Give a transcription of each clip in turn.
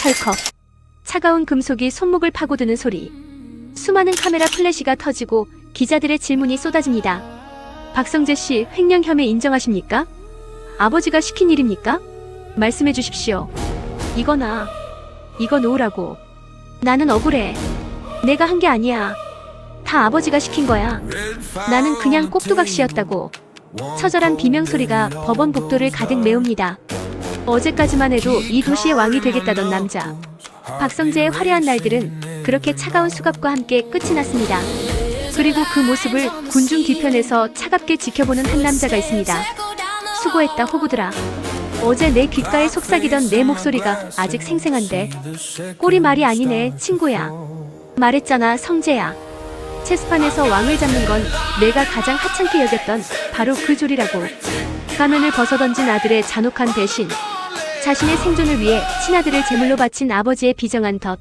헐컥. 차가운 금속이 손목을 파고드는 소리. 수많은 카메라 플래시가 터지고 기자들의 질문이 쏟아집니다. 박성재 씨 횡령 혐의 인정하십니까? 아버지가 시킨 일입니까? 말씀해 주십시오. 이거 놓으라고. 나는 억울해. 내가 한 게 아니야. 다 아버지가 시킨 거야. 나는 그냥 꼭두각시였다고. 처절한 비명소리가 법원 복도를 가득 메웁니다. 어제까지만 해도 이 도시의 왕이 되겠다던 남자. 박성재의 화려한 날들은 그렇게 차가운 수갑과 함께 끝이 났습니다. 그리고 그 모습을 군중 뒤편에서 차갑게 지켜보는 한 남자가 있습니다. 수고했다 호구들아. 어제 내 귓가에 속삭이던 내 목소리가 아직 생생한데. 꼴이 말이 아니네 친구야. 말했잖아 성재야. 체스판에서 왕을 잡는 건 내가 가장 하찮게 여겼던 바로 그 조리라고. 가면을 벗어던진 아들의 잔혹한 배신. 자신의 생존을 위해 친아들을 제물로 바친 아버지의 비정한 덫.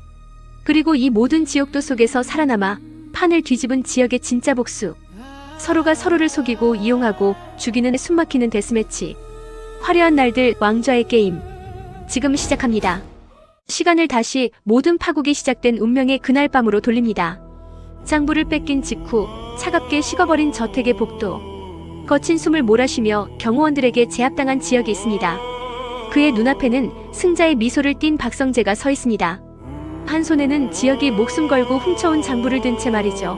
그리고 이 모든 지옥도 속에서 살아남아 판을 뒤집은 지역의 진짜 복수. 서로가 서로를 속이고 이용하고 죽이는 숨막히는 데스매치. 화려한 날들 왕좌의 게임. 지금 시작합니다. 시간을 다시 모든 파국이 시작된 운명의 그날 밤으로 돌립니다. 장부를 뺏긴 직후 차갑게 식어버린 저택의 복도. 거친 숨을 몰아쉬며 경호원들에게 제압당한 지역이 있습니다. 그의 눈앞에는 승자의 미소를 띤 박성재가 서 있습니다. 한 손에는 지역이 목숨 걸고 훔쳐온 장부를 든 채 말이죠.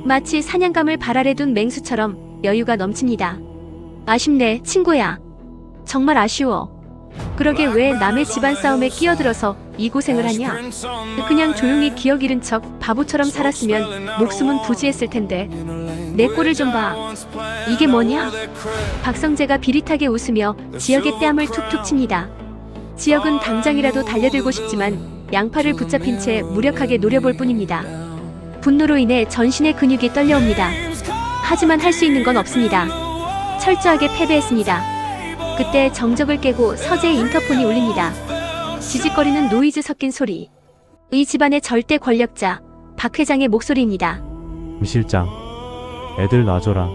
마치 사냥감을 발 아래 둔 맹수처럼 여유가 넘칩니다. 아쉽네 친구야. 정말 아쉬워. 그러게 왜 남의 집안 싸움에 끼어들어서 이 고생을 하냐. 그냥 조용히 기억 잃은 척 바보처럼 살았으면 목숨은 부지했을 텐데. 내 꼴을 좀 봐. 이게 뭐냐? 박성재가 비릿하게 웃으며 지역의 뺨을 툭툭 칩니다. 지역은 당장이라도 달려들고 싶지만 양팔을 붙잡힌 채 무력하게 노려볼 뿐입니다. 분노로 인해 전신의 근육이 떨려옵니다. 하지만 할 수 있는 건 없습니다. 철저하게 패배했습니다. 그때 정적을 깨고 서재의 인터폰이 울립니다. 지직거리는 노이즈 섞인 소리. 이 집안의 절대 권력자 박 회장의 목소리입니다. 임 실장, 애들 놔줘라.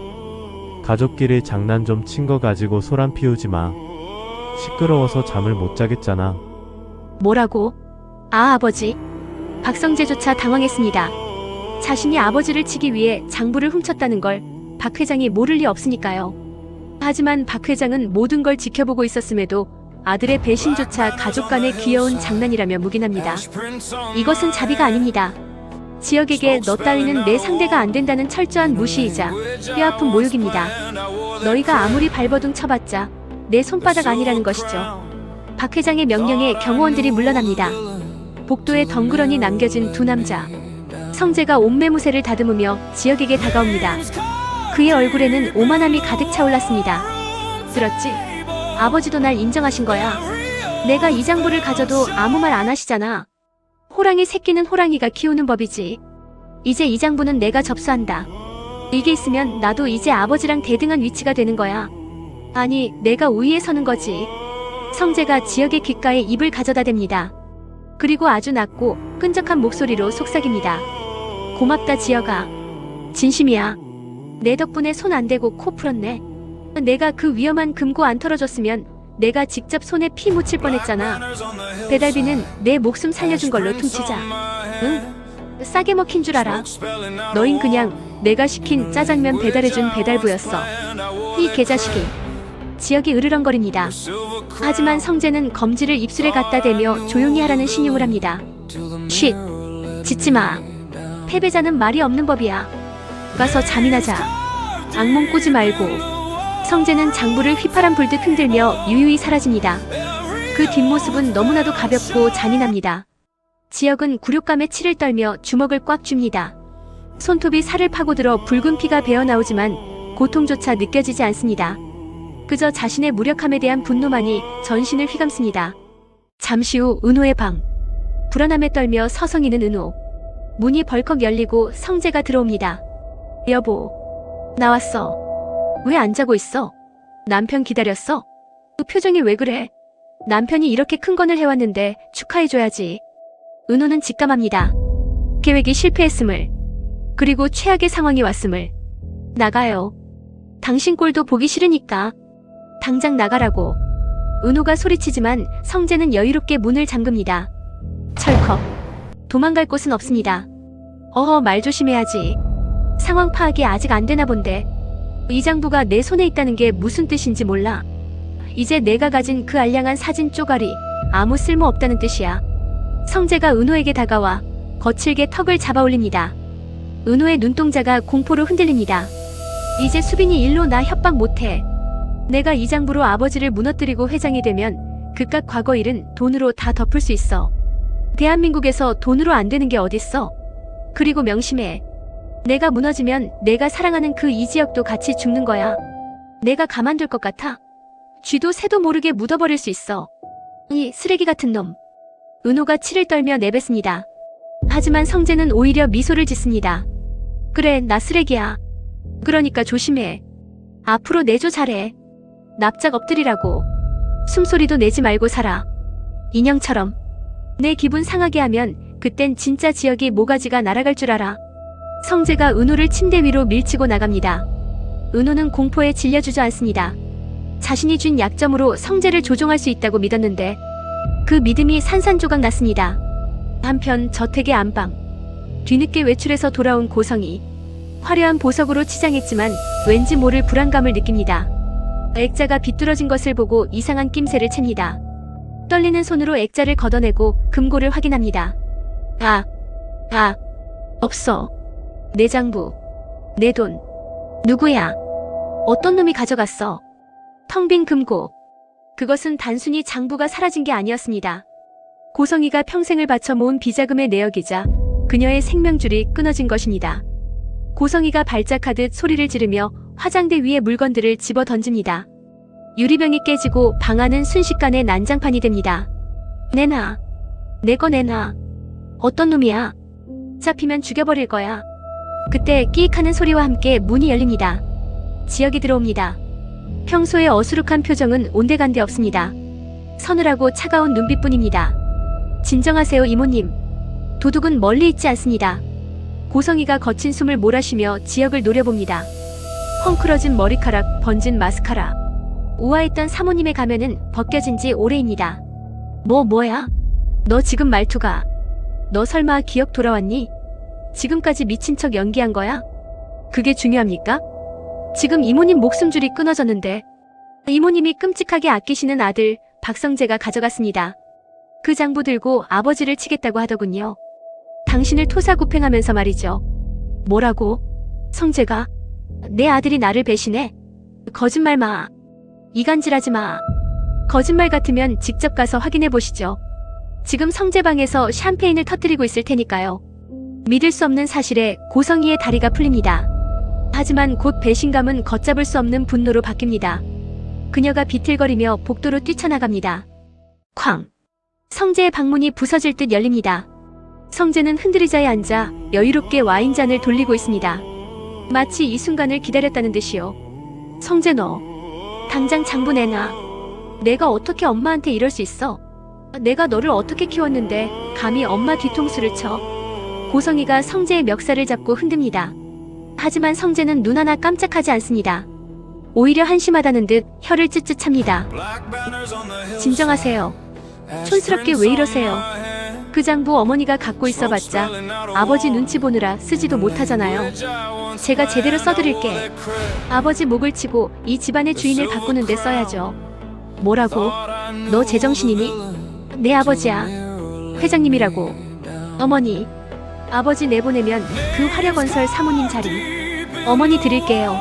가족끼리 장난 좀 친 거 가지고 소란 피우지 마. 시끄러워서 잠을 못 자겠잖아. 뭐라고? 아버지. 박성재조차 당황했습니다. 자신이 아버지를 치기 위해 장부를 훔쳤다는 걸 박 회장이 모를 리 없으니까요. 하지만 박 회장은 모든 걸 지켜보고 있었음에도 아들의 배신조차 가족 간의 귀여운 장난이라며 묵인합니다. 이것은 자비가 아닙니다. 지역에게 너 따위는 내 상대가 안 된다는 철저한 무시이자 뼈아픈 모욕입니다. 너희가 아무리 발버둥 쳐봤자 내 손바닥 아니라는 것이죠. 박 회장의 명령에 경호원들이 물러납니다. 복도에 덩그러니 남겨진 두 남자. 성재가 옷매무새를 다듬으며 지역에게 다가옵니다. 그의 얼굴에는 오만함이 가득 차올랐습니다. 들었지? 아버지도 날 인정하신 거야. 내가 이 장부를 가져도 아무 말 안 하시잖아. 호랑이 새끼는 호랑이가 키우는 법이지. 이제 이 장부는 내가 접수한다. 이게 있으면 나도 이제 아버지랑 대등한 위치가 되는 거야. 아니, 내가 우위에 서는 거지. 성재가 지역의 귓가에 입을 가져다 댑니다. 그리고 아주 낮고 끈적한 목소리로 속삭입니다. 고맙다 지역아. 진심이야. 내 덕분에 손 안 대고 코 풀었네. 내가 그 위험한 금고 안 털어줬으면 내가 직접 손에 피 묻힐 뻔했잖아. 배달비는 내 목숨 살려준 걸로 퉁치자. 응? 싸게 먹힌 줄 알아. 너흰 그냥 내가 시킨 짜장면 배달해준 배달부였어. 이 개자식이. 지역이 으르렁거립니다. 하지만 성재는 검지를 입술에 갖다 대며 조용히 하라는 신용을 합니다. 쉿. 짖지마. 패배자는 말이 없는 법이야. 가서 잠이나 자. 악몽 꾸지 말고. 성재는 장부를 휘파람 불듯 흔들며 유유히 사라집니다. 그 뒷모습은 너무나도 가볍고 잔인합니다. 지역은 굴욕감에 치를 떨며 주먹을 꽉 쥡니다. 손톱이 살을 파고들어 붉은 피가 배어나오지만 고통조차 느껴지지 않습니다. 그저 자신의 무력함에 대한 분노만이 전신을 휘감습니다. 잠시 후 은호의 방. 불안함에 떨며 서성이는 은호. 문이 벌컥 열리고 성재가 들어옵니다. 여보. 나왔어. 왜 안 자고 있어? 남편 기다렸어? 그 표정이 왜 그래? 남편이 이렇게 큰 건을 해왔는데 축하해줘야지. 은호는 직감합니다. 계획이 실패했음을. 그리고 최악의 상황이 왔음을. 나가요. 당신 꼴도 보기 싫으니까. 당장 나가라고. 은호가 소리치지만 성재는 여유롭게 문을 잠급니다. 철컥. 도망갈 곳은 없습니다. 어허, 말 조심해야지. 상황 파악이 아직 안 되나 본데. 이 장부가 내 손에 있다는 게 무슨 뜻인지 몰라. 이제 내가 가진 그 알량한 사진 쪼가리 아무 쓸모 없다는 뜻이야. 성재가 은호에게 다가와 거칠게 턱을 잡아 올립니다. 은호의 눈동자가 공포로 흔들립니다. 이제 수빈이 일로 나 협박 못해. 내가 이 장부로 아버지를 무너뜨리고 회장이 되면 그깟 과거 일은 돈으로 다 덮을 수 있어. 대한민국에서 돈으로 안 되는 게 어딨어. 그리고 명심해. 내가 무너지면 내가 사랑하는 그 이지혁도 같이 죽는 거야. 내가 가만둘 것 같아? 쥐도 새도 모르게 묻어버릴 수 있어. 이 쓰레기 같은 놈. 은호가 치를 떨며 내뱉습니다. 하지만 성재는 오히려 미소를 짓습니다. 그래, 나 쓰레기야. 그러니까 조심해. 앞으로 내조 잘해. 납작 엎드리라고. 숨소리도 내지 말고 살아. 인형처럼. 내 기분 상하게 하면 그땐 진짜 지역이 모가지가 날아갈 줄 알아. 성재가 은호를 침대 위로 밀치고 나갑니다. 은호는 공포에 질려 주저앉습니다. 자신이 준 약점으로 성재를 조종할 수 있다고 믿었는데 그 믿음이 산산조각 났습니다. 한편 저택의 안방. 뒤늦게 외출해서 돌아온 고성이 화려한 보석으로 치장했지만 왠지 모를 불안감을 느낍니다. 액자가 비뚤어진 것을 보고 이상한 낌새를 챕니다. 떨리는 손으로 액자를 걷어내고 금고를 확인합니다. 없어. 내 장부. 내 돈. 누구야? 어떤 놈이 가져갔어? 텅 빈 금고. 그것은 단순히 장부가 사라진 게 아니었습니다. 고성이가 평생을 바쳐 모은 비자금의 내역이자 그녀의 생명줄이 끊어진 것입니다. 고성이가 발작하듯 소리를 지르며 화장대 위에 물건들을 집어 던집니다. 유리병이 깨지고 방 안은 순식간에 난장판이 됩니다. 내놔. 내 거 내놔. 어떤 놈이야? 잡히면 죽여버릴 거야. 그때 끼익하는 소리와 함께 문이 열립니다. 지역이 들어옵니다. 평소의 어수룩한 표정은 온데간데 없습니다. 서늘하고 차가운 눈빛뿐입니다. 진정하세요, 이모님. 도둑은 멀리 있지 않습니다. 고성이가 거친 숨을 몰아쉬며 지역을 노려봅니다. 헝클어진 머리카락, 번진 마스카라. 우아했던 사모님의 가면은 벗겨진 지 오래입니다. 뭐야? 너 지금 말투가. 너 설마 기억 돌아왔니? 지금까지 미친 척 연기한 거야? 그게 중요합니까? 지금 이모님 목숨줄이 끊어졌는데 이모님이 끔찍하게 아끼시는 아들 박성재가 가져갔습니다. 그 장부 들고 아버지를 치겠다고 하더군요. 당신을 토사구팽하면서 말이죠. 뭐라고? 성재가? 내 아들이 나를 배신해? 거짓말 마. 이간질하지 마. 거짓말 같으면 직접 가서 확인해 보시죠. 지금 성재방에서 샴페인을 터뜨리고 있을 테니까요. 믿을 수 없는 사실에 고성이의 다리가 풀립니다. 하지만 곧 배신감은 걷잡을 수 없는 분노로 바뀝니다. 그녀가 비틀거리며 복도로 뛰쳐나갑니다. 쾅! 성재의 방문이 부서질 듯 열립니다. 성재는 흔들의자에 앉아 여유롭게 와인잔을 돌리고 있습니다. 마치 이 순간을 기다렸다는 듯이요. 성재, 너 당장 장부 내놔. 내가 어떻게 엄마한테 이럴 수 있어? 내가 너를 어떻게 키웠는데 감히 엄마 뒤통수를 쳐. 고성이가 성재의 멱살을 잡고 흔듭니다. 하지만 성재는 눈 하나 깜짝하지 않습니다. 오히려 한심하다는 듯 혀를 쯧쯧 찹니다. 진정하세요. 촌스럽게 왜 이러세요? 그 장부 어머니가 갖고 있어봤자 아버지 눈치 보느라 쓰지도 못하잖아요. 제가 제대로 써드릴게. 아버지 목을 치고 이 집안의 주인을 바꾸는 데 써야죠. 뭐라고? 너 제정신이니? 내 아버지야. 회장님이라고. 어머니. 아버지 내보내면 그 화려건설 사모님 자리 어머니 드릴게요.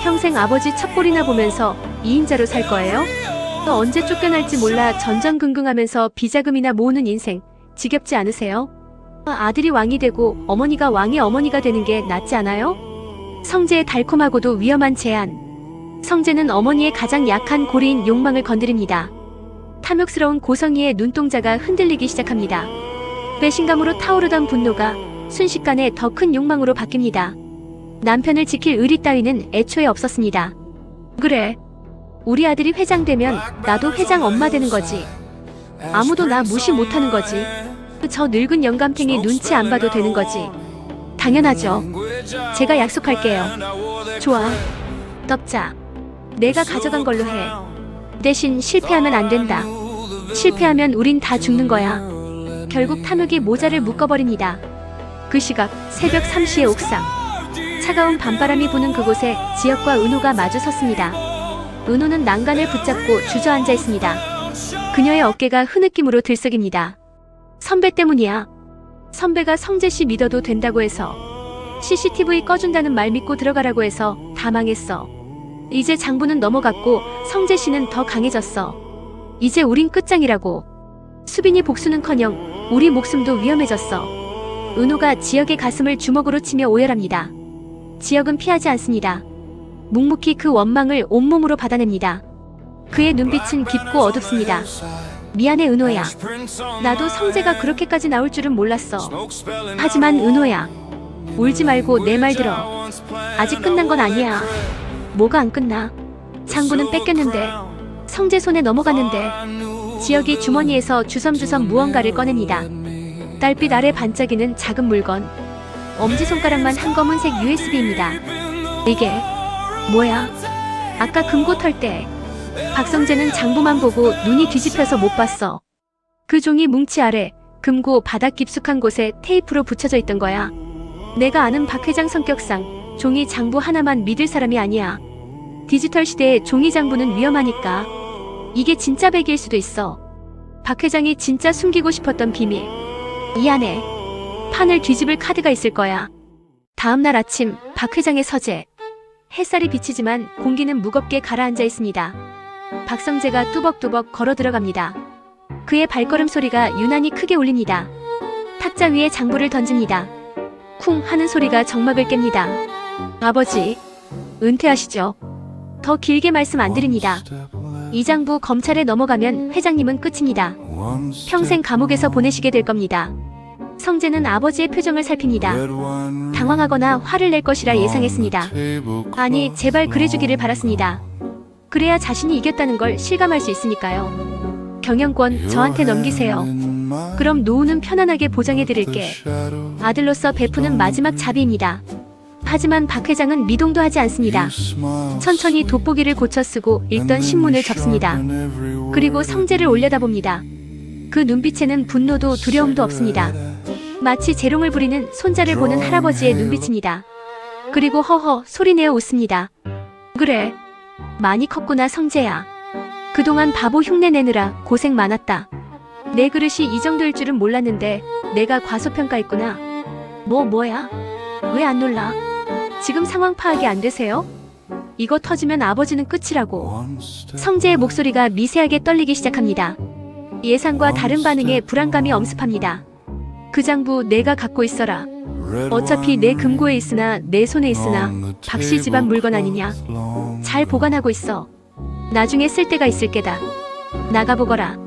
평생 아버지 첩골이나 보면서 2인자로 살 거예요? 또 언제 쫓겨날지 몰라 전전긍긍하면서 비자금이나 모으는 인생 지겹지 않으세요? 아들이 왕이 되고 어머니가 왕의 어머니가 되는 게 낫지 않아요? 성재의 달콤하고도 위험한 제안. 성재는 어머니의 가장 약한 고리인 욕망을 건드립니다. 탐욕스러운 고성이의 눈동자가 흔들리기 시작합니다. 배신감으로 타오르던 분노가 순식간에 더 큰 욕망으로 바뀝니다. 남편을 지킬 의리 따위는 애초에 없었습니다. 그래. 우리 아들이 회장 되면 나도 회장 엄마 되는 거지. 아무도 나 무시 못하는 거지. 저 늙은 영감탱이 눈치 안 봐도 되는 거지. 당연하죠. 제가 약속할게요. 좋아. 덮자. 내가 가져간 걸로 해. 대신 실패하면 안 된다. 실패하면 우린 다 죽는 거야. 결국 탐욕이 모자를 묶어버립니다. 그 시각 새벽 3시의 옥상. 차가운 밤바람이 부는 그곳에 지혁과 은호가 마주 섰습니다. 은호는 난간을 붙잡고 주저앉아 있습니다. 그녀의 어깨가 흐느낌으로 들썩입니다. 선배 때문이야. 선배가 성재씨 믿어도 된다고 해서, CCTV 꺼준다는 말 믿고 들어가라고 해서 다 망했어. 이제 장부는 넘어갔고 성재씨는 더 강해졌어. 이제 우린 끝장이라고. 수빈이 복수는커녕 우리 목숨도 위험해졌어. 은호가 지혁의 가슴을 주먹으로 치며 오열합니다. 지혁은 피하지 않습니다. 묵묵히 그 원망을 온몸으로 받아냅니다. 그의 눈빛은 깊고 어둡습니다. 미안해 은호야. 나도 성재가 그렇게까지 나올 줄은 몰랐어. 하지만 은호야, 울지 말고 내 말 들어. 아직 끝난 건 아니야. 뭐가 안 끝나? 장부는 뺏겼는데, 성재 손에 넘어갔는데. 지혁이 주머니에서 주섬주섬 무언가를 꺼냅니다. 달빛 아래 반짝이는 작은 물건. 엄지손가락만 한 검은색 USB입니다. 이게 뭐야? 아까 금고 털 때 박성재는 장부만 보고 눈이 뒤집혀서 못 봤어. 그 종이 뭉치 아래 금고 바닥 깊숙한 곳에 테이프로 붙여져 있던 거야. 내가 아는 박 회장 성격상 종이 장부 하나만 믿을 사람이 아니야. 디지털 시대의 종이 장부는 위험하니까. 이게 진짜 백일 수도 있어. 박 회장이 진짜 숨기고 싶었던 비밀. 이 안에 판을 뒤집을 카드가 있을 거야. 다음날 아침 박 회장의 서재. 햇살이 비치지만 공기는 무겁게 가라앉아 있습니다. 박성재가 뚜벅뚜벅 걸어 들어갑니다. 그의 발걸음 소리가 유난히 크게 울립니다. 탁자 위에 장부를 던집니다. 쿵 하는 소리가 정막을 깹니다. 아버지, 은퇴하시죠. 더 길게 말씀 안 드립니다. 이 장부 검찰에 넘어가면 회장님은 끝입니다. 평생 감옥에서 보내시게 될 겁니다. 성재는 아버지의 표정을 살핍니다. 당황하거나 화를 낼 것이라 예상했습니다. 아니, 제발 그래주기를 바랐습니다. 그래야 자신이 이겼다는 걸 실감할 수 있으니까요. 경영권 저한테 넘기세요. 그럼 노후는 편안하게 보장해드릴게. 아들로서 베푸는 마지막 자비입니다. 하지만 박 회장은 미동도 하지 않습니다. 천천히 돋보기를 고쳐 쓰고 읽던 신문을 접습니다. 그리고 성재를 올려다봅니다. 그 눈빛에는 분노도 두려움도 없습니다. 마치 재롱을 부리는 손자를 보는 할아버지의 눈빛입니다. 그리고 허허 소리내어 웃습니다. 그래, 많이 컸구나 성재야. 그동안 바보 흉내 내느라 고생 많았다. 내 그릇이 이 정도일 줄은 몰랐는데 내가 과소평가했구나. 뭐야? 왜 안 놀라? 지금 상황 파악이 안 되세요? 이거 터지면 아버지는 끝이라고. 성재의 목소리가 미세하게 떨리기 시작합니다. 예상과 다른 반응에 불안감이 엄습합니다. 그 장부 내가 갖고 있어라. 어차피 내 금고에 있으나 내 손에 있으나 박씨 집안 물건 아니냐. 잘 보관하고 있어. 나중에 쓸 때가 있을 게다. 나가보거라.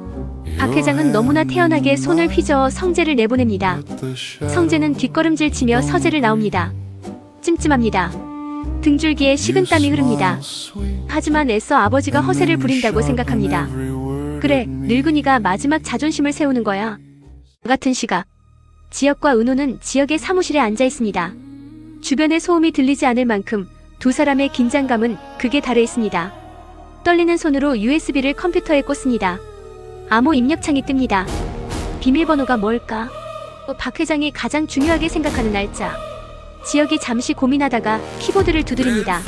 박 회장은 너무나 태연하게 손을 휘저어 성재를 내보냅니다. 성재는 뒷걸음질 치며 서재를 나옵니다. 찜찜합니다. 등줄기에 식은땀이 흐릅니다. 하지만 애써 아버지가 허세를 부린다고 생각합니다. 그래, 늙은이가 마지막 자존심을 세우는 거야. 같은 시각 지혁과 은호는 지혁의 사무실에 앉아 있습니다. 주변의 소음이 들리지 않을 만큼 두 사람의 긴장감은 극에 달해 있습니다. 떨리는 손으로 USB를 컴퓨터에 꽂습니다. 암호 입력창이 뜹니다. 비밀번호가 뭘까? 박 회장이 가장 중요하게 생각하는 날짜. 지혁이 잠시 고민하다가 키보드를 두드립니다.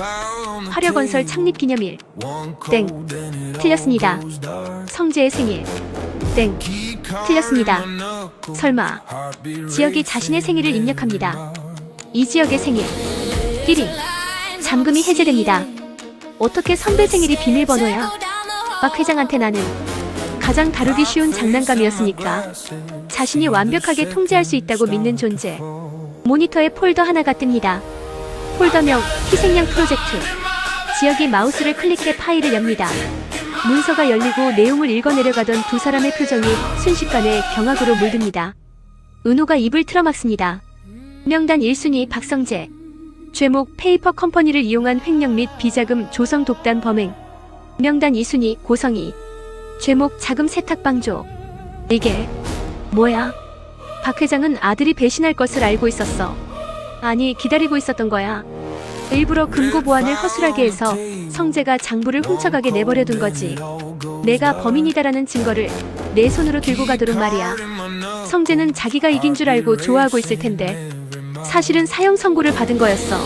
화려건설 창립기념일. 땡. 틀렸습니다. 성재의 생일. 땡. 틀렸습니다. 설마. 지혁이 자신의 생일을 입력합니다. 이지혁의 생일. 띠링. 잠금이 해제됩니다. 어떻게 선배 생일이 비밀번호야? 박 회장한테 나는 가장 다루기 쉬운 장난감이었으니까. 자신이 완벽하게 통제할 수 있다고 믿는 존재. 모니터에 폴더 하나가 뜹니다. 폴더명 희생양 프로젝트. 지혁이 마우스를 클릭해 파일을 엽니다. 문서가 열리고 내용을 읽어내려가던 두 사람의 표정이 순식간에 경악으로 물듭니다. 은호가 입을 틀어막습니다. 명단 1순위 박성재. 죄목 페이퍼 컴퍼니를 이용한 횡령 및 비자금 조성 독단 범행. 명단 2순위 고성희. 죄목 자금 세탁 방조. 이게 뭐야? 박 회장은 아들이 배신할 것을 알고 있었어. 아니, 기다리고 있었던 거야. 일부러 금고 보안을 허술하게 해서 성재가 장부를 훔쳐가게 내버려둔 거지. 내가 범인이다라는 증거를 내 손으로 들고 가도록 말이야. 성재는 자기가 이긴 줄 알고 좋아하고 있을 텐데 사실은 사형 선고를 받은 거였어.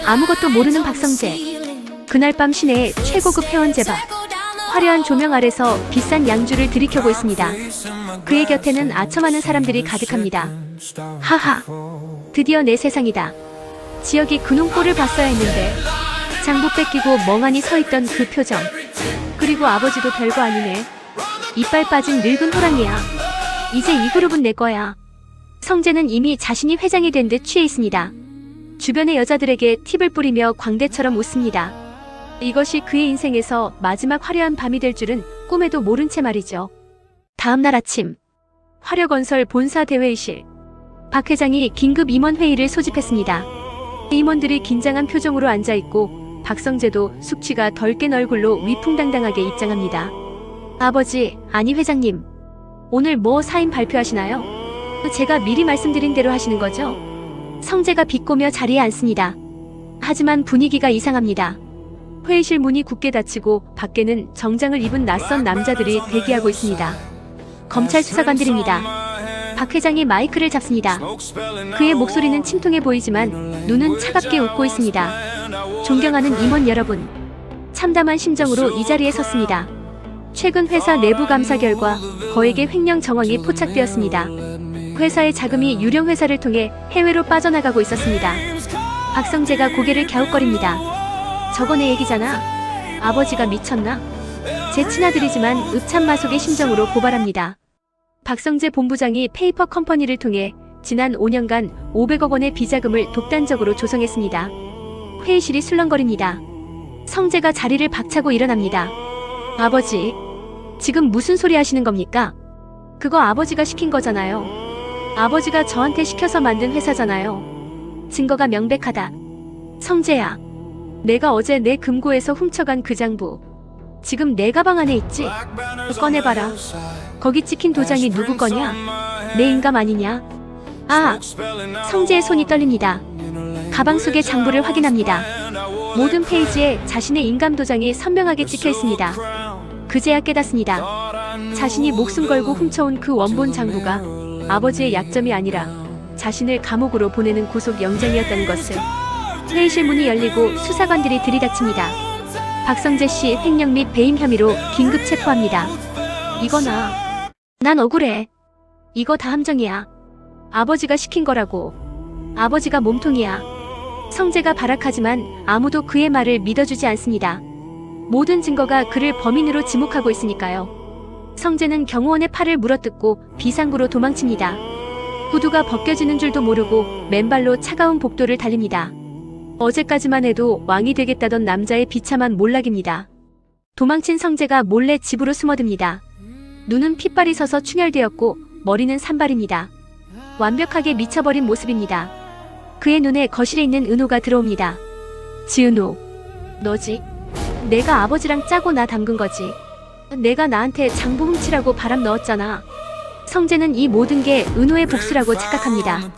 아무것도 모르는 박성재. 그날 밤 시내의 최고급 회원 제밥. 화려한 조명 아래서 비싼 양주를 들이켜고 있습니다. 그의 곁에는 아첨하는 사람들이 가득합니다. 하하, 드디어 내 세상이다. 지역이 그놈 꼴을 봤어야 했는데. 장부 뺏기고 멍하니 서있던 그 표정. 그리고 아버지도 별거 아니네. 이빨 빠진 늙은 호랑이야. 이제 이 그룹은 내 거야. 성재는 이미 자신이 회장이 된 듯 취해 있습니다. 주변의 여자들에게 팁을 뿌리며 광대처럼 웃습니다. 이것이 그의 인생에서 마지막 화려한 밤이 될 줄은 꿈에도 모른 채 말이죠. 다음날 아침, 화력건설 본사 대회의실. 박 회장이 긴급 임원회의를 소집했습니다. 임원들이 긴장한 표정으로 앉아있고 박성재도 숙취가 덜 깬 얼굴로 위풍당당하게 입장합니다. 아버지, 아니 회장님. 오늘 뭐 사인 발표하시나요? 제가 미리 말씀드린 대로 하시는 거죠? 성재가 비꼬며 자리에 앉습니다. 하지만 분위기가 이상합니다. 회의실 문이 굳게 닫히고 밖에는 정장을 입은 낯선 남자들이 대기하고 있습니다. 검찰 수사관들입니다. 박 회장이 마이크를 잡습니다. 그의 목소리는 침통해 보이지만 눈은 차갑게 웃고 있습니다. 존경하는 임원 여러분. 참담한 심정으로 이 자리에 섰습니다. 최근 회사 내부 감사 결과 거액의 횡령 정황이 포착되었습니다. 회사의 자금이 유령 회사를 통해 해외로 빠져나가고 있었습니다. 박성재가 고개를 갸웃거립니다. 저거 내 얘기잖아. 아버지가 미쳤나? 제 친아들이지만 읍참마속의 심정으로 고발합니다. 박성재 본부장이 페이퍼 컴퍼니를 통해 지난 5년간 500억 원의 비자금을 독단적으로 조성했습니다. 회의실이 술렁거립니다. 성재가 자리를 박차고 일어납니다. 아버지, 지금 무슨 소리 하시는 겁니까? 그거 아버지가 시킨 거잖아요. 아버지가 저한테 시켜서 만든 회사잖아요. 증거가 명백하다. 성재야, 내가 어제 내 금고에서 훔쳐간 그 장부 지금 내 가방 안에 있지? 꺼내봐라. 거기 찍힌 도장이 누구 거냐? 내 인감 아니냐? 아! 성재의 손이 떨립니다. 가방 속의 장부를 확인합니다. 모든 페이지에 자신의 인감 도장이 선명하게 찍혀 있습니다. 그제야 깨닫습니다. 자신이 목숨 걸고 훔쳐온 그 원본 장부가 아버지의 약점이 아니라 자신을 감옥으로 보내는 구속 영장이었다는 것을. 회의실 문이 열리고 수사관들이 들이닥칩니다. 박성재 씨 횡령 및 배임 혐의로 긴급 체포합니다. 이거나. 난 억울해. 이거 다 함정이야. 아버지가 시킨 거라고. 아버지가 몸통이야. 성재가 발악하지만 아무도 그의 말을 믿어주지 않습니다. 모든 증거가 그를 범인으로 지목하고 있으니까요. 성재는 경호원의 팔을 물어뜯고 비상구로 도망칩니다. 구두가 벗겨지는 줄도 모르고 맨발로 차가운 복도를 달립니다. 어제까지만 해도 왕이 되겠다던 남자의 비참한 몰락입니다. 도망친 성재가 몰래 집으로 숨어듭니다. 눈은 핏발이 서서 충혈되었고 머리는 산발입니다. 완벽하게 미쳐버린 모습입니다. 그의 눈에 거실에 있는 은호가 들어옵니다. 지은호, 너지? 내가 아버지랑 짜고 나 담근 거지. 내가 나한테 장부 훔치라고 바람 넣었잖아. 성재는 이 모든 게 은호의 복수라고 착각합니다.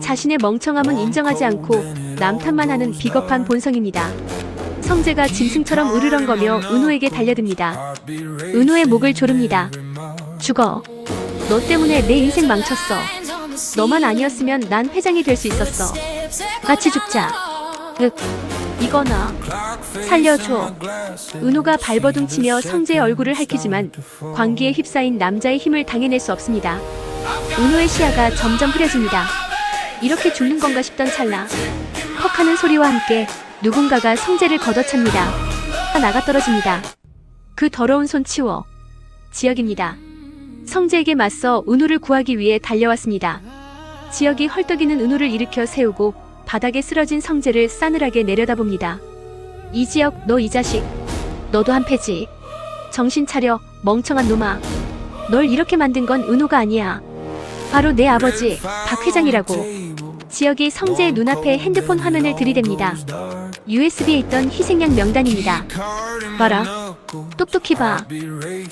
자신의 멍청함은 인정하지 않고 남 탓만 하는 비겁한 본성입니다. 성재가 짐승처럼 으르렁거며 은호에게 달려듭니다. 은호의 목을 조릅니다. 죽어. 너 때문에 내 인생 망쳤어. 너만 아니었으면 난 회장이 될 수 있었어. 같이 죽자. 이거나. 살려줘. 은호가 발버둥치며 성재의 얼굴을 핥히지만 광기에 휩싸인 남자의 힘을 당해낼 수 없습니다. 은호의 시야가 점점 흐려집니다. 이렇게 죽는 건가 싶던 찰나, 퍽하는 소리와 함께 누군가가 성재를 걷어찹니다. 나가 떨어집니다. 그 더러운 손 치워. 지역입니다. 성재에게 맞서 은호를 구하기 위해 달려왔습니다. 지역이 헐떡이는 은호를 일으켜 세우고 바닥에 쓰러진 성재를 싸늘하게 내려다봅니다. 이지혁, 너 이 자식. 너도 한패지. 정신 차려, 멍청한 놈아. 널 이렇게 만든 건 은호가 아니야. 바로 내 아버지, 박 회장이라고. 지혁이 성재의 눈앞에 핸드폰 화면을 들이댑니다. USB에 있던 희생양 명단입니다. 봐라. 똑똑히 봐.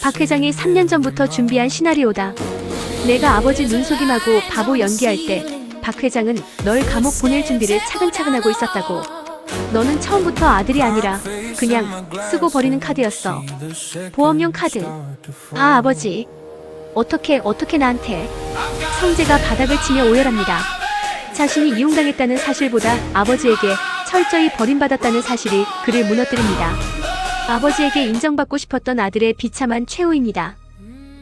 박 회장이 3년 전부터 준비한 시나리오다. 내가 아버지 눈속임하고 바보 연기할 때 박 회장은 널 감옥 보낼 준비를 차근차근 하고 있었다고. 너는 처음부터 아들이 아니라 그냥 쓰고 버리는 카드였어. 보험용 카드. 아, 아버지. 어떻게 나한테. 성재가 바닥을 치며 오열합니다. 자신이 이용당했다는 사실보다 아버지에게 철저히 버림받았다는 사실이 그를 무너뜨립니다. 아버지에게 인정받고 싶었던 아들의 비참한 최후입니다.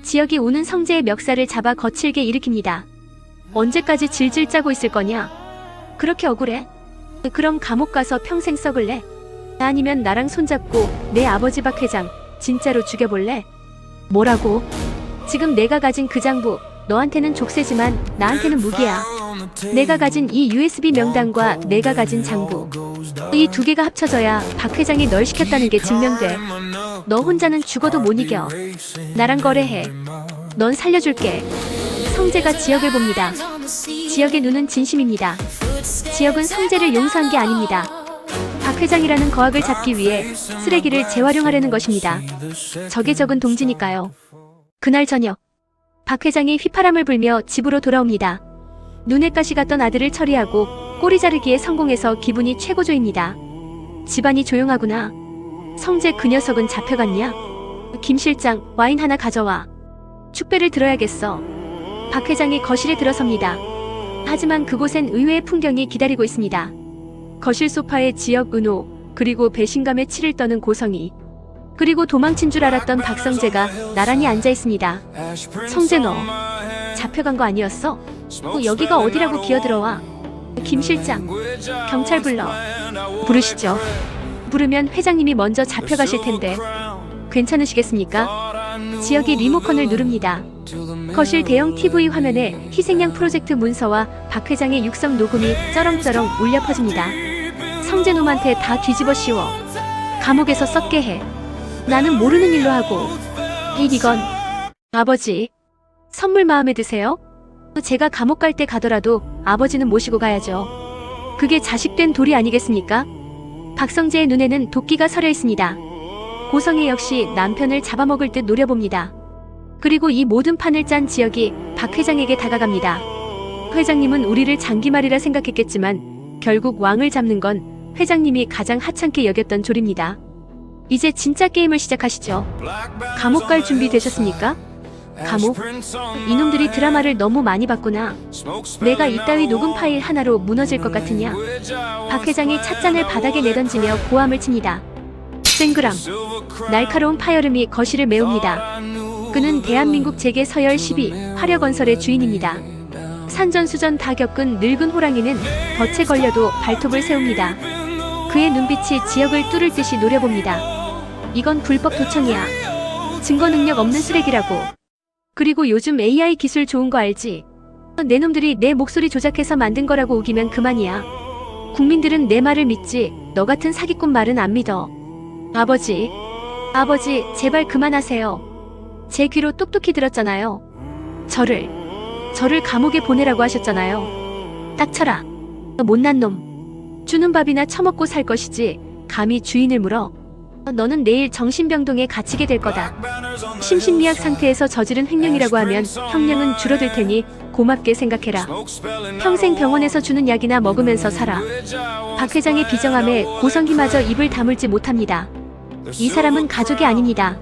지혁이 우는 성재의 멱살을 잡아 거칠게 일으킵니다. 언제까지 질질 짜고 있을 거냐? 그렇게 억울해? 그럼 감옥 가서 평생 썩을래? 아니면 나랑 손잡고 내 아버지 박 회장 진짜로 죽여볼래? 뭐라고? 지금 내가 가진 그 장부 너한테는 족쇄지만 나한테는 무기야. 내가 가진 이 USB 명단과 내가 가진 장부, 이 두 개가 합쳐져야 박 회장이 널 시켰다는 게 증명돼. 너 혼자는 죽어도 못 이겨. 나랑 거래해. 넌 살려줄게. 성재가 지혁을 봅니다. 지혁의 눈은 진심입니다. 지혁은 성재를 용서한 게 아닙니다. 박 회장이라는 거악을 잡기 위해 쓰레기를 재활용하려는 것입니다. 적의 적은 동지니까요. 그날 저녁, 박 회장이 휘파람을 불며 집으로 돌아옵니다. 눈에 가시 갔던 아들을 처리하고 꼬리 자르기에 성공해서 기분이 최고조입니다. 집안이 조용하구나. 성재 그 녀석은 잡혀갔냐? 김 실장, 와인 하나 가져와. 축배를 들어야겠어. 박 회장이 거실에 들어섭니다. 하지만 그곳엔 의외의 풍경이 기다리고 있습니다. 거실 소파에 지혁, 은호, 그리고 배신감에 치를 떠는 고성이, 그리고 도망친 줄 알았던 박성재가 나란히 앉아 있습니다. 성재, 너 잡혀간 거 아니었어? 여기가 어디라고 기어들어와. 김 실장, 경찰 불러. 부르시죠. 부르면 회장님이 먼저 잡혀가실 텐데 괜찮으시겠습니까? 지혁이 리모컨을 누릅니다. 거실 대형 TV 화면에 희생양 프로젝트 문서와 박 회장의 육성 녹음이 쩌렁쩌렁 울려 퍼집니다. 성재놈한테 다 뒤집어 씌워. 감옥에서 썩게 해. 나는 모르는 일로 하고. 이건 아버지, 선물 마음에 드세요? 제가 감옥 갈 때 가더라도 아버지는 모시고 가야죠. 그게 자식된 도리 아니겠습니까? 박성재의 눈에는 도끼가 서려 있습니다. 고성애 역시 남편을 잡아먹을 듯 노려봅니다. 그리고 이 모든 판을 짠 지혁이 박 회장에게 다가갑니다. 회장님은 우리를 장기말이라 생각했겠지만 결국 왕을 잡는 건 회장님이 가장 하찮게 여겼던 조립니다. 이제 진짜 게임을 시작하시죠. 감옥 갈 준비 되셨습니까? 감옥? 이놈들이 드라마를 너무 많이 봤구나. 내가 이따위 녹음 파일 하나로 무너질 것 같으냐? 박 회장이 찻잔을 바닥에 내던지며 고함을 칩니다. 쨍그랑. 날카로운 파열음이 거실을 메웁니다. 그는 대한민국 재계 서열 10위 화려건설의 주인입니다. 산전수전 다 겪은 늙은 호랑이는 덫에 걸려도 발톱을 세웁니다. 그의 눈빛이 지역을 뚫을 듯이 노려봅니다. 이건 불법 도청이야. 증거 능력 없는 쓰레기라고. 그리고 요즘 AI 기술 좋은 거 알지? 내 놈들이 내 목소리 조작해서 만든 거라고 우기면 그만이야. 국민들은 내 말을 믿지 너 같은 사기꾼 말은 안 믿어. 아버지, 제발 그만하세요. 제 귀로 똑똑히 들었잖아요. 저를 감옥에 보내라고 하셨잖아요. 닥쳐라. 못난 놈. 주는 밥이나 처먹고 살 것이지 감히 주인을 물어. 너는 내일 정신병동에 갇히게 될 거다. 심신미약 상태에서 저지른 횡령이라고 하면 형량은 줄어들 테니 고맙게 생각해라. 평생 병원에서 주는 약이나 먹으면서 살아. 박 회장의 비정함에 고성희마저 입을 다물지 못합니다. 이 사람은 가족이 아닙니다.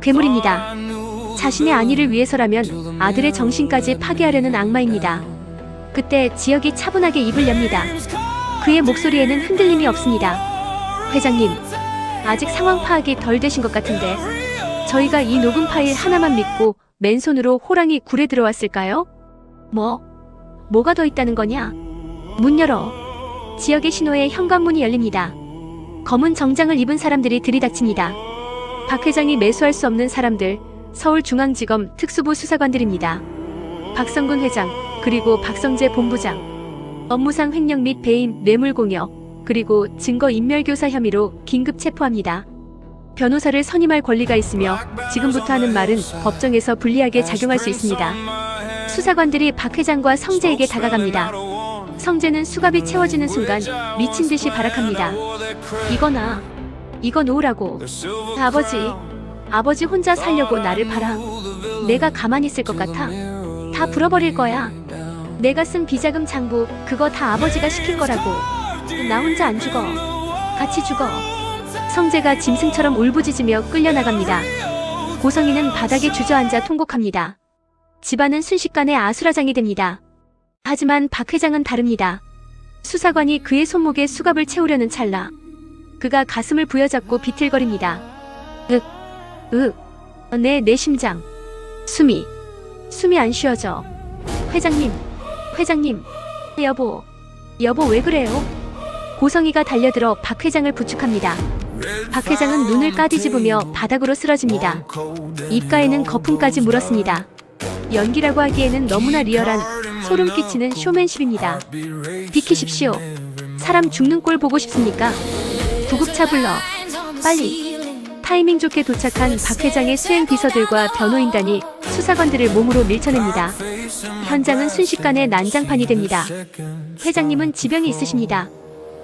괴물입니다. 자신의 안위를 위해서라면 아들의 정신까지 파괴하려는 악마입니다. 그때 지혁이 차분하게 입을 엽니다. 그의 목소리에는 흔들림이 없습니다. 회장님, 아직 상황 파악이 덜 되신 것 같은데 저희가 이 녹음 파일 하나만 믿고 맨손으로 호랑이 굴에 들어왔을까요? 뭐가 더 있다는 거냐? 문 열어. 지역의 신호에 현관문이 열립니다. 검은 정장을 입은 사람들이 들이닥칩니다. 박 회장이 매수할 수 없는 사람들, 서울중앙지검 특수부 수사관들입니다. 박성근 회장, 그리고 박성재 본부장. 업무상 횡령 및 배임, 뇌물공여, 그리고 증거인멸교사 혐의로 긴급 체포합니다. 변호사를 선임할 권리가 있으며 지금부터 하는 말은 법정에서 불리하게 작용할 수 있습니다. 수사관들이 박 회장과 성재에게 다가갑니다. 성재는 수갑이 채워지는 순간 미친 듯이 발악합니다. 이거 놓으라고. 아버지 혼자 살려고 나를 팔아. 내가 가만히 있을 것 같아? 다 불어버릴 거야. 내가 쓴 비자금 장부 그거 다 아버지가 시킨 거라고. 나 혼자 안 죽어. 같이 죽어. 성재가 짐승처럼 울부짖으며 끌려나갑니다. 고성이는 바닥에 주저앉아 통곡합니다. 집안은 순식간에 아수라장이 됩니다. 하지만 박 회장은 다릅니다. 수사관이 그의 손목에 수갑을 채우려는 찰나 그가 가슴을 부여잡고 비틀거립니다. 내 심장. 숨이 안 쉬어져. 회장님, 여보 왜 그래요? 고성이가 달려들어 박 회장을 부축합니다. 박 회장은 눈을 까뒤집으며 바닥으로 쓰러집니다. 입가에는 거품까지 물었습니다. 연기라고 하기에는 너무나 리얼한 소름 끼치는 쇼맨십입니다. 비키십시오. 사람 죽는 꼴 보고 싶습니까? 구급차 불러. 빨리. 타이밍 좋게 도착한 박 회장의 수행 비서들과 변호인단이 수사관들을 몸으로 밀쳐냅니다. 현장은 순식간에 난장판이 됩니다. 회장님은 지병이 있으십니다.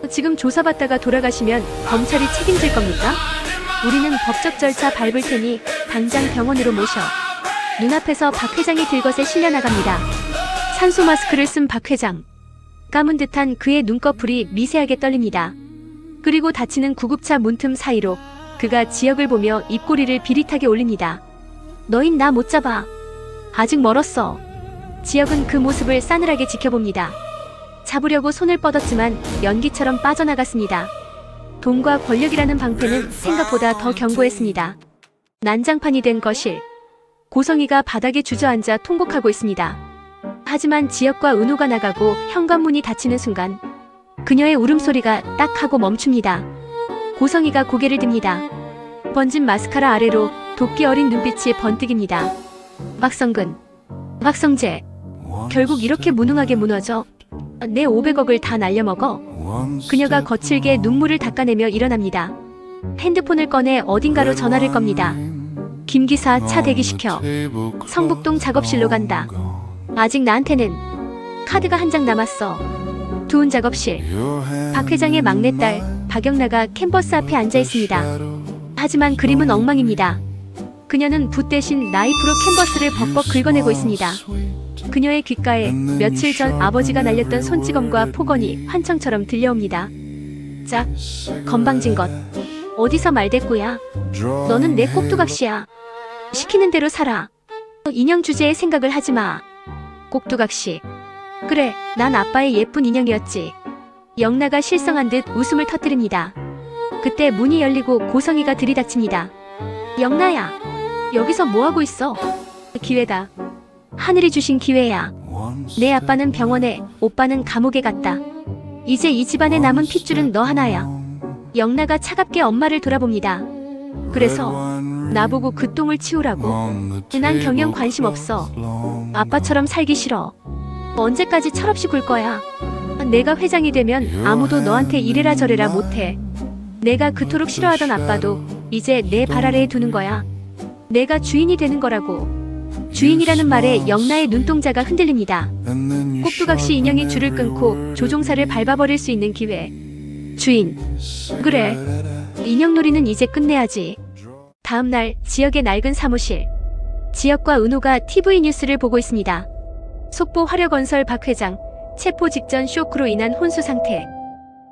지금 조사받다가 돌아가시면 검찰이 책임질 겁니까? 우리는 법적 절차 밟을 테니 당장 병원으로 모셔. 눈앞에서 박 회장이 들것에 실려 나갑니다. 산소 마스크를 쓴 박 회장. 감은 듯한 그의 눈꺼풀이 미세하게 떨립니다. 그리고 닫히는 구급차 문틈 사이로 그가 지역을 보며 입꼬리를 비릿하게 올립니다. 너흰 나 못 잡아. 아직 멀었어. 지역은 그 모습을 싸늘하게 지켜봅니다. 잡으려고 손을 뻗었지만 연기처럼 빠져나갔습니다. 돈과 권력이라는 방패는 생각보다 더 견고했습니다. 난장판이 된 거실. 고성이가 바닥에 주저앉아 통곡하고 있습니다. 하지만 지역과 은호가 나가고 현관문이 닫히는 순간 그녀의 울음소리가 딱 하고 멈춥니다. 고성이가 고개를 듭니다. 번진 마스카라 아래로 도끼 어린 눈빛이 번뜩입니다. 박성재, 결국 이렇게 무능하게 무너져? 내 500억을 다 날려먹어? 그녀가 거칠게 눈물을 닦아내며 일어납니다. 핸드폰을 꺼내 어딘가로 전화를 겁니다. 김 기사 차 대기시켜. 성북동 작업실로 간다. 아직 나한테는 카드가 한 장 남았어. 두은 작업실. 박 회장의 막내딸 박영나가 캔버스 앞에 앉아 있습니다. 하지만 그림은 엉망입니다. 그녀는 붓 대신 나이프로 캔버스를 벅벅 긁어내고 있습니다. 그녀의 귓가에 며칠 전 아버지가 날렸던 손찌검과 폭언이 환청처럼 들려옵니다. 짝, 건방진 것. 어디서 말대꾸야? 너는 내 꼭두각시야. 시키는 대로 살아. 인형 주제에 생각을 하지 마. 꼭두각시. 그래, 난 아빠의 예쁜 인형이었지. 영나가 실성한 듯 웃음을 터뜨립니다. 그때 문이 열리고 고성이가 들이닥칩니다. 영나야, 여기서 뭐하고 있어? 기회다. 하늘이 주신 기회야. 내 아빠는 병원에, 오빠는 감옥에 갔다. 이제 이 집안에 남은 핏줄은 너 하나야. 영나가 차갑게 엄마를 돌아봅니다. 그래서 나보고 그 똥을 치우라고. 난 경영 관심 없어. 아빠처럼 살기 싫어. 언제까지 철없이 굴 거야? 내가 회장이 되면 아무도 너한테 이래라 저래라 못해. 내가 그토록 싫어하던 아빠도 이제 내 발 아래에 두는 거야. 내가 주인이 되는 거라고. 주인이라는 말에 영나의 눈동자가 흔들립니다. 꼭두각시 인형이 줄을 끊고 조종사를 밟아버릴 수 있는 기회. 주인. 그래. 인형놀이는 이제 끝내야지. 다음날 지역의 낡은 사무실. 지역과 은호가 TV 뉴스를 보고 있습니다. 속보 화력건설 박 회장 체포 직전 쇼크로 인한 혼수 상태.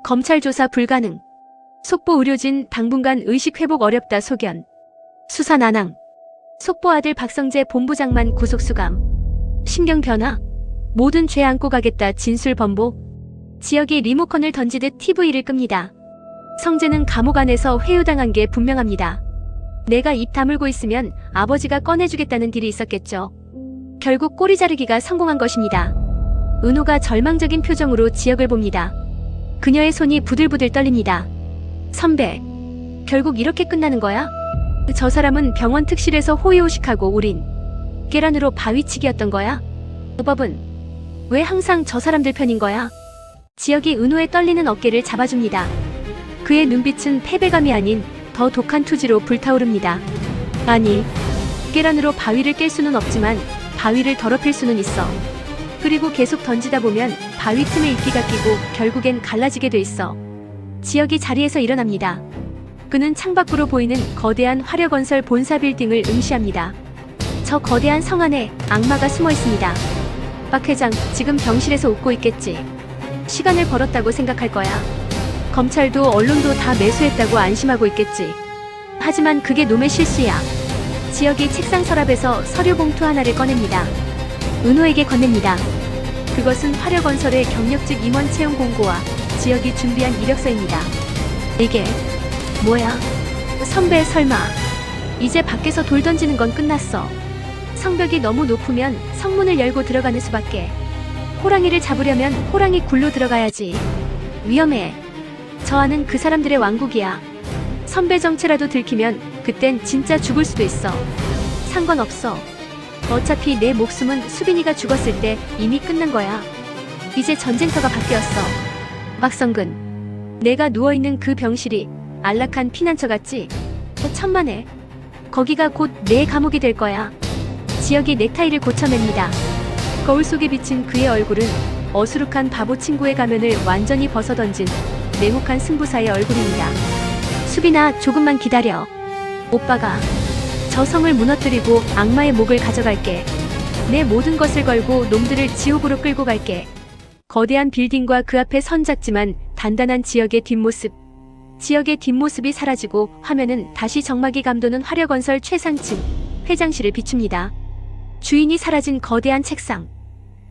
검찰 조사 불가능. 속보 의료진 당분간 의식 회복 어렵다 소견. 수사 난항. 속보 아들 박성재 본부장만 구속 수감. 심경 변화. 모든 죄 안고 가겠다 진술 번복. 지역이 리모컨을 던지듯 TV를 끕니다. 성재는 감옥 안에서 회유당한 게 분명합니다. 내가 입 다물고 있으면 아버지가 꺼내주겠다는 딜이 있었겠죠. 결국 꼬리 자르기가 성공한 것입니다. 은호가 절망적인 표정으로 지역을 봅니다. 그녀의 손이 부들부들 떨립니다. 선배, 결국 이렇게 끝나는 거야? 저 사람은 병원 특실에서 호의호식하고 우린 계란으로 바위치기였던 거야? 법은 왜 항상 저 사람들 편인 거야? 지역이 은호의 떨리는 어깨를 잡아줍니다. 그의 눈빛은 패배감이 아닌 더 독한 투지로 불타오릅니다. 아니, 계란으로 바위를 깰 수는 없지만 바위를 더럽힐 수는 있어. 그리고 계속 던지다 보면 바위 틈에 이끼가 끼고 결국엔 갈라지게 돼 있어. 지역이 자리에서 일어납니다. 그는 창밖으로 보이는 거대한 화력건설 본사 빌딩을 응시합니다. 저 거대한 성 안에 악마가 숨어 있습니다. 박 회장, 지금 병실에서 웃고 있겠지. 시간을 벌었다고 생각할 거야. 검찰도 언론도 다 매수했다고 안심하고 있겠지. 하지만 그게 놈의 실수야. 지역이 책상 서랍에서 서류 봉투 하나를 꺼냅니다. 은호에게 건넵니다. 그것은 화력건설의 경력직 임원 채용 공고와 지역이 준비한 이력서입니다. 이게 뭐야? 선배 설마 이제 밖에서 돌 던지는 건 끝났어. 성벽이 너무 높으면 성문을 열고 들어가는 수밖에. 호랑이를 잡으려면 호랑이 굴로 들어가야지. 위험해. 저 안은 그 사람들의 왕국이야. 선배 정체라도 들키면 그땐 진짜 죽을 수도 있어. 상관없어. 어차피 내 목숨은 수빈이가 죽었을 때 이미 끝난 거야. 이제 전쟁터가 바뀌었어. 박성근, 내가 누워있는 그 병실이 안락한 피난처 같지? 천만에. 거기가 곧 내 감옥이 될 거야. 지역이 넥타이를 고쳐맵니다. 거울 속에 비친 그의 얼굴은 어수룩한 바보 친구의 가면을 완전히 벗어던진 냉혹한 승부사의 얼굴입니다. 수빈아, 조금만 기다려. 오빠가 저 성을 무너뜨리고 악마의 목을 가져갈게. 내 모든 것을 걸고 놈들을 지옥으로 끌고 갈게. 거대한 빌딩과 그 앞에 선작지만 단단한 지역의 뒷모습. 지역의 뒷모습이 사라지고 화면은 다시 정막이 감도는 화력건설 최상층 회장실을 비춥니다. 주인이 사라진 거대한 책상.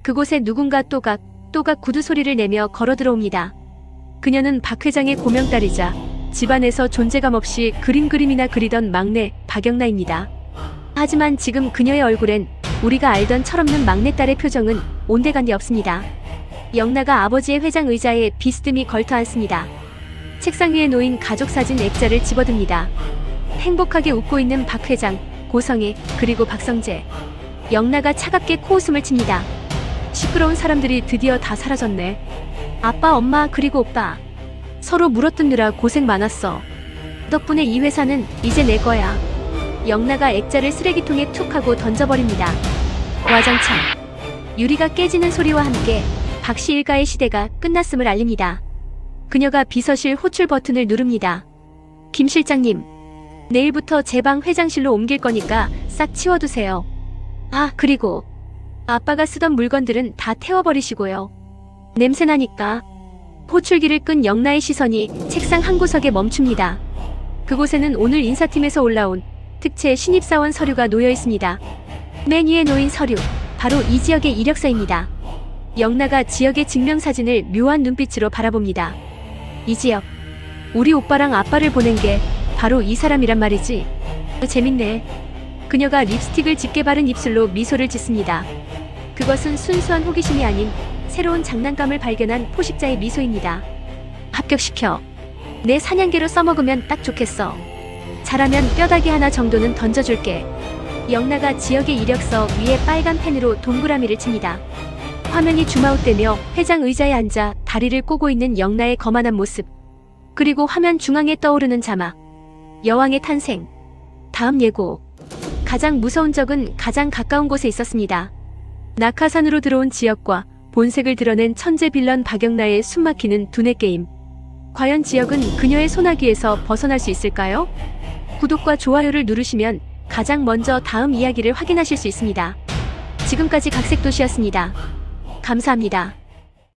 그곳에 누군가 또각 구두 소리를 내며 걸어 들어옵니다. 그녀는 박 회장의 고명딸이자 집안에서 존재감 없이 그림이나 그리던 막내 박영나입니다. 하지만 지금 그녀의 얼굴엔 우리가 알던 철없는 막내딸의 표정은 온데간데 없습니다. 영나가 아버지의 회장 의자에 비스듬히 걸터 앉습니다. 책상 위에 놓인 가족사진 액자를 집어듭니다. 행복하게 웃고 있는 박 회장, 고성애, 그리고 박성재. 영나가 차갑게 코웃음을 칩니다. 시끄러운 사람들이 드디어 다 사라졌네. 아빠, 엄마, 그리고 오빠. 서로 물어뜯느라 고생 많았어. 덕분에 이 회사는 이제 내 거야. 영나가 액자를 쓰레기통에 툭 하고 던져버립니다. 와장창. 유리가 깨지는 소리와 함께 박씨 일가의 시대가 끝났음을 알립니다. 그녀가 비서실 호출 버튼을 누릅니다. 김 실장님, 내일부터 제 방 회장실로 옮길 거니까 싹 치워두세요. 아, 그리고 아빠가 쓰던 물건들은 다 태워버리시고요. 냄새나니까. 호출기를 끈 영나의 시선이 책상 한 구석에 멈춥니다. 그곳에는 오늘 인사팀에서 올라온 특채 신입사원 서류가 놓여 있습니다. 맨 위에 놓인 서류, 바로 이 지역의 이력서입니다. 영나가 지역의 증명사진을 묘한 눈빛으로 바라봅니다. 이 지역, 우리 오빠랑 아빠를 보낸 게 바로 이 사람이란 말이지. 재밌네. 그녀가 립스틱을 짙게 바른 입술로 미소를 짓습니다. 그것은 순수한 호기심이 아닌 새로운 장난감을 발견한 포식자의 미소입니다. 합격시켜. 내 사냥개로 써먹으면 딱 좋겠어. 잘하면 뼈다귀 하나 정도는 던져줄게. 영나가 지역의 이력서 위에 빨간 펜으로 동그라미를 칩니다. 화면이 줌아웃되며 회장 의자에 앉아 다리를 꼬고 있는 영나의 거만한 모습. 그리고 화면 중앙에 떠오르는 자막. 여왕의 탄생. 다음 예고. 가장 무서운 적은 가장 가까운 곳에 있었습니다. 낙하산으로 들어온 지역과 본색을 드러낸 천재 빌런 박영나의 숨막히는 두뇌 게임. 과연 지역은 그녀의 소나기에서 벗어날 수 있을까요? 구독과 좋아요를 누르시면 가장 먼저 다음 이야기를 확인하실 수 있습니다. 지금까지 각색도시였습니다. 감사합니다.